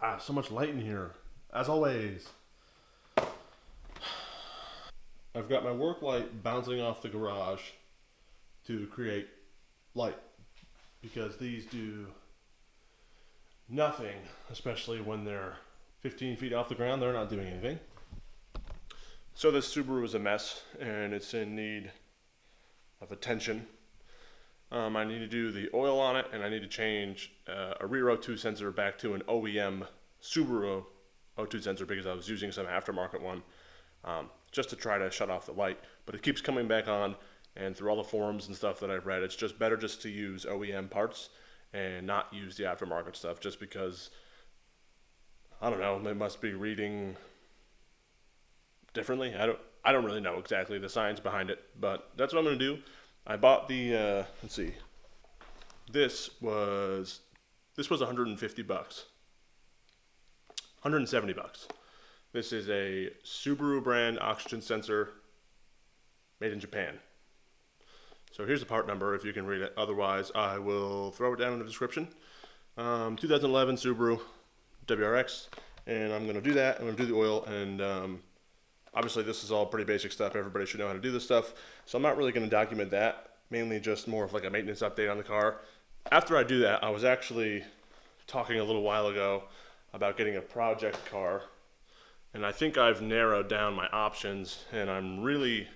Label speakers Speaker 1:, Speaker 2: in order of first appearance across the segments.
Speaker 1: Wow, so much light in here. As always, I've got my work light bouncing off the garage to create light because these do nothing, especially when they're 15 feet off the ground. They're not doing anything. So this Subaru is a mess and it's in need of attention. I need to do the oil on it, and I need to change a rear O2 sensor back to an OEM Subaru O2 sensor because I was using some aftermarket one just to try to shut off the light. But it keeps coming back on, and through all the forums and stuff that I've read, it's just better just to use OEM parts and not use the aftermarket stuff just because, I don't know, they must be reading differently. I don't really know exactly the science behind it, but that's what I'm going to do. I bought the, let's see, this was $150, $170. This is a Subaru brand oxygen sensor made in Japan. So here's the part number if you can read it. Otherwise, I will throw it down in the description. 2011 Subaru WRX, and I'm going to do that. I'm going to do the oil, and obviously, this is all pretty basic stuff. Everybody should know how to do this stuff. So I'm not really going to document that. Mainly just more of like a maintenance update on the car. After I do that, I was actually talking a little while ago about getting a project car. And I think I've narrowed down my options, and I'm really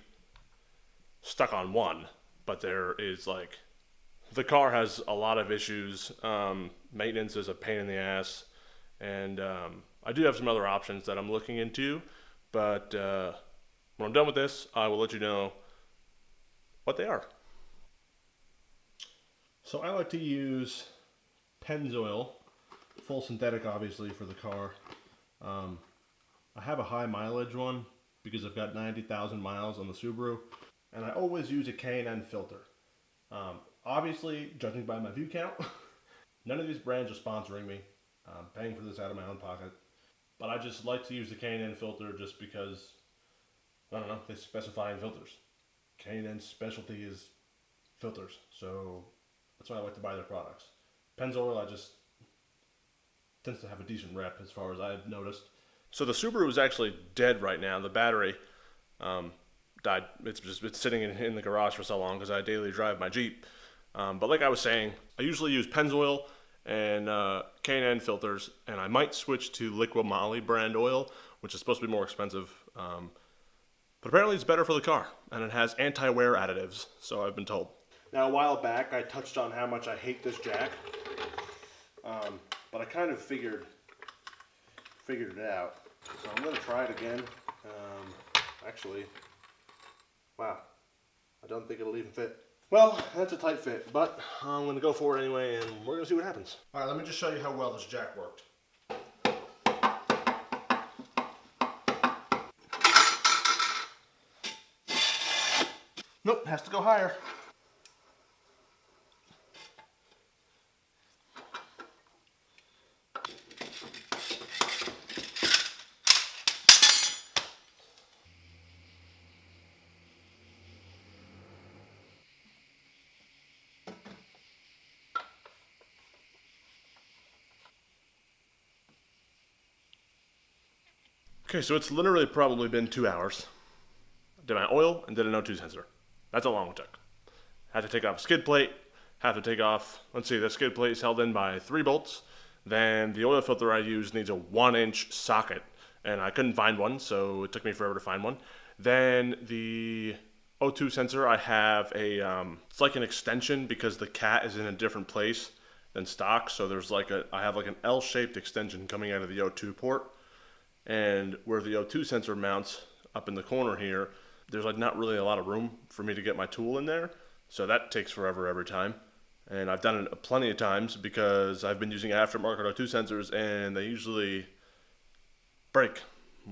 Speaker 1: stuck on one. But there is like, the car has a lot of issues. Maintenance is a pain in the ass. And I do have some other options that I'm looking into. But when I'm done with this, I will let you know what they are. So I like to use Pennzoil, full synthetic obviously for the car. I have a high mileage one because I've got 90,000 miles on the Subaru. And I always use a K&N filter. Obviously, judging by my view count, none of these brands are sponsoring me. I'm paying for this out of my own pocket. But I just like to use the K&N filter just because, I don't know, they specify in filters. K&N's specialty is filters, so that's why I like to buy their products. Pennzoil, I just tends to have a decent rep as far as I've noticed. So the Subaru is actually dead right now. The battery died. It's been sitting in the garage for so long because I daily drive my Jeep. But like I was saying, I usually use Pennzoil and K&N filters, and I might switch to Liqui Moly brand oil, which is supposed to be more expensive. But apparently it's better for the car, and it has anti-wear additives, so I've been told. Now, a while back, I touched on how much I hate this jack, but I kind of figured it out. So I'm going to try it again. Actually, wow, I don't think it'll even fit. Well, that's a tight fit, but I'm going to go for it anyway, and we're going to see what happens. All right, let me just show you how well this jack worked. Nope, has to go higher. Okay, so it's literally probably been 2 hours. Did my oil and did an O2 sensor. That's how long it took. Had to take off a skid plate, have to take off, let's see, the skid plate is held in by 3 bolts. Then the oil filter I use needs a 1-inch socket, and I couldn't find one, so it took me forever to find one. Then the O2 sensor, I have it's like an extension because the cat is in a different place than stock. So there's I have like an L-shaped extension coming out of the O2 port. And where the O2 sensor mounts up in the corner here, there's like not really a lot of room for me to get my tool in there. So that takes forever every time. And I've done it plenty of times because I've been using aftermarket O2 sensors and they usually break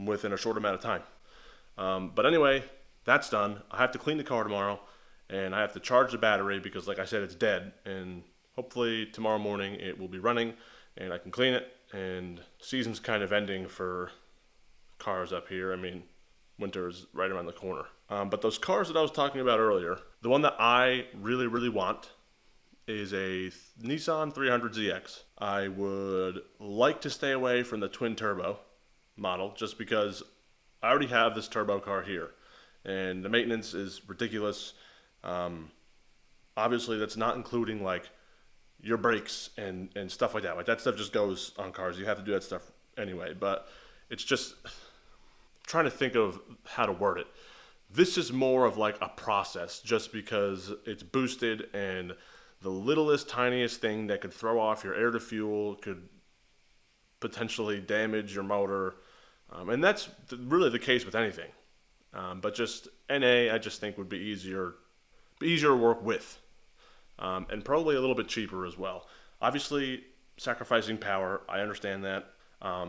Speaker 1: within a short amount of time. But anyway, that's done. I have to clean the car tomorrow and I have to charge the battery because like I said, it's dead. And hopefully tomorrow morning it will be running and I can clean it. And season's kind of ending for cars up here. I mean, winter is right around the corner. But those cars that I was talking about earlier, the one that I really, really want is a Nissan 300ZX. I would like to stay away from the twin turbo model just because I already have this turbo car here, and the maintenance is ridiculous. Obviously, that's not including like your brakes and stuff like that. Like that stuff just goes on cars. You have to do that stuff anyway. But it's just trying to think of how to word it. This is more of like a process, just because it's boosted, and the littlest, tiniest thing that could throw off your air to fuel could potentially damage your motor. And that's really the case with anything. But just NA, I just think would be easier to work with, and probably a little bit cheaper as well. Obviously, sacrificing power, I understand that.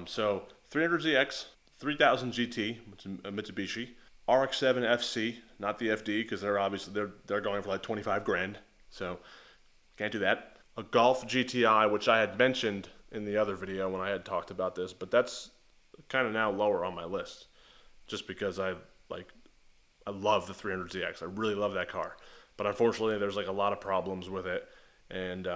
Speaker 1: So 300ZX, 3000 GT, which is a Mitsubishi, RX-7 FC, not the FD, because they're going for like 25 grand. So can't do that. A Golf GTI, which I had mentioned in the other video when I had talked about this, but that's kind of now lower on my list, just because I love the 300ZX. I really love that car, but unfortunately there's like a lot of problems with it, and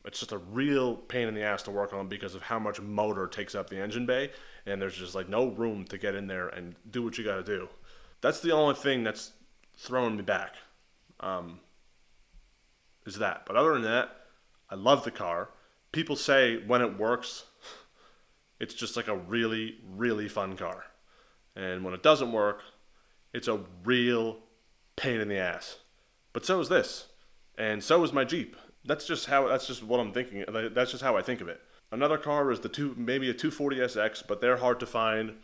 Speaker 1: it's just a real pain in the ass to work on because of how much motor takes up the engine bay, and there's just like no room to get in there and do what you got to do. That's the only thing that's throwing me back, is that. But other than that, I love the car. People say when it works, it's just like a really, really fun car. And when it doesn't work, it's a real pain in the ass. But so is this. And so is my Jeep. That's just what I'm thinking. That's just how I think of it. Another car is maybe a 240SX, but they're hard to find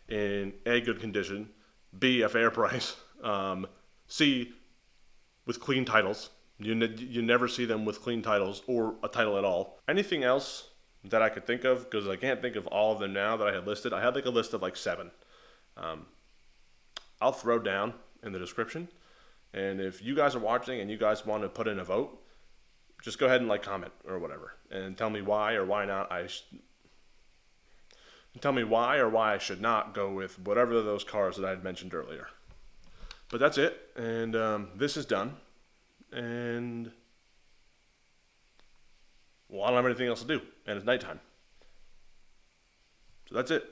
Speaker 1: in A, good condition, B, a fair price, C, with clean titles. You never see them with clean titles or a title at all. Anything else that I could think of, because I can't think of all of them now that I had listed. I had like a list of like 7. I'll throw down in the description. And if you guys are watching and you guys want to put in a vote, just go ahead and like, comment or whatever, and tell me why or why not tell me why or why I should not go with whatever of those cars that I had mentioned earlier. But that's it, and this is done, and well, I don't have anything else to do, and it's nighttime. So that's it.